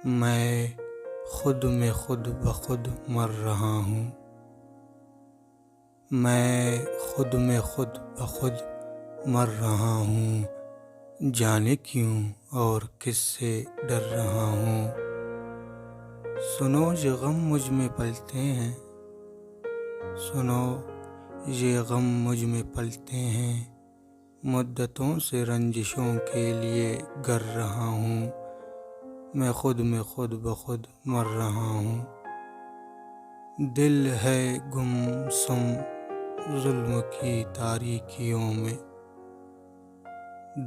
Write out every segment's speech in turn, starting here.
میں خود میں خود بخود مر رہا ہوں۔ میں خود میں خود بخود مر رہا ہوں، جانے کیوں اور کس سے ڈر رہا ہوں۔ سنو یہ غم مجھ میں پلتے ہیں، سنو یہ غم مجھ میں پلتے ہیں، مدتوں سے رنجشوں کے لیے گر رہا ہوں۔ میں خود بخود مر رہا ہوں۔ دل ہے گم سم ظلم کی تاریکیوں میں،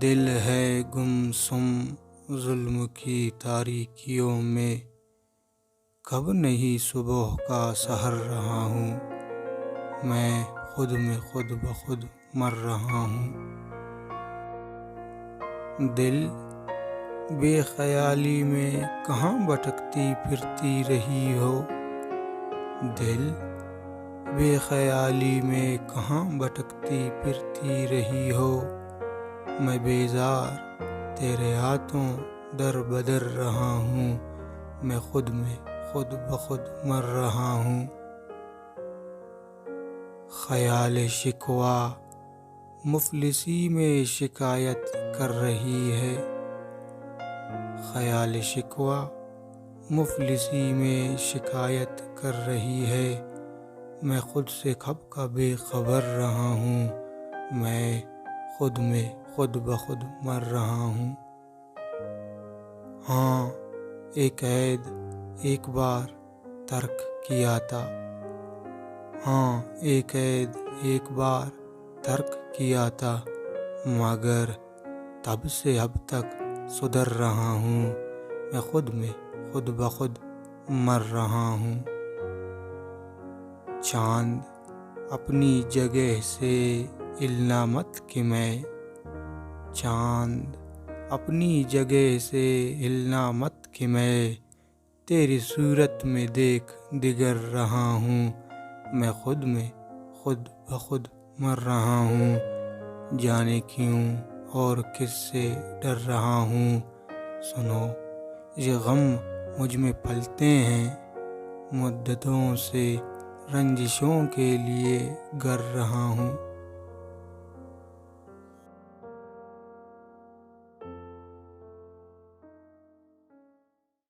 دل ہے گم سم ظلم کی تاریکیوں میں، کب نہیں صبح کا سحر رہا ہوں۔ میں خود بخود مر رہا ہوں۔ دل بے خیالی میں کہاں بھٹکتی پھرتی رہی ہو، دل بے خیالی میں کہاں بھٹکتی پھرتی رہی ہو، میں بیزار تیرے ہاتھوں در بدر رہا ہوں۔ میں خود بخود مر رہا ہوں۔ خیال شکوہ مفلسی میں شکایت کر رہی ہے، خیال شکوہ مفلسی میں شکایت کر رہی ہے، میں خود سے کب کا بے خبر رہا ہوں۔ میں خود بخود مر رہا ہوں۔ ہاں ایک عید ایک بار ترک کیا تھا، ہاں ایک عید ایک بار ترک کیا تھا، مگر تب سے اب تک سدھر رہا ہوں۔ میں خود بخود مر رہا ہوں۔ چاند اپنی جگہ سے ہلنا مت کہ میں، چاند اپنی جگہ سے ہلنا مت کہ میں، تیری صورت میں دیکھ دگر رہا ہوں۔ میں خود بخود مر رہا ہوں، جانے کیوں اور کس سے ڈر رہا ہوں۔ سنو یہ غم مجھ میں پلتے ہیں، مدتوں سے رنجشوں کے لیے گر رہا ہوں۔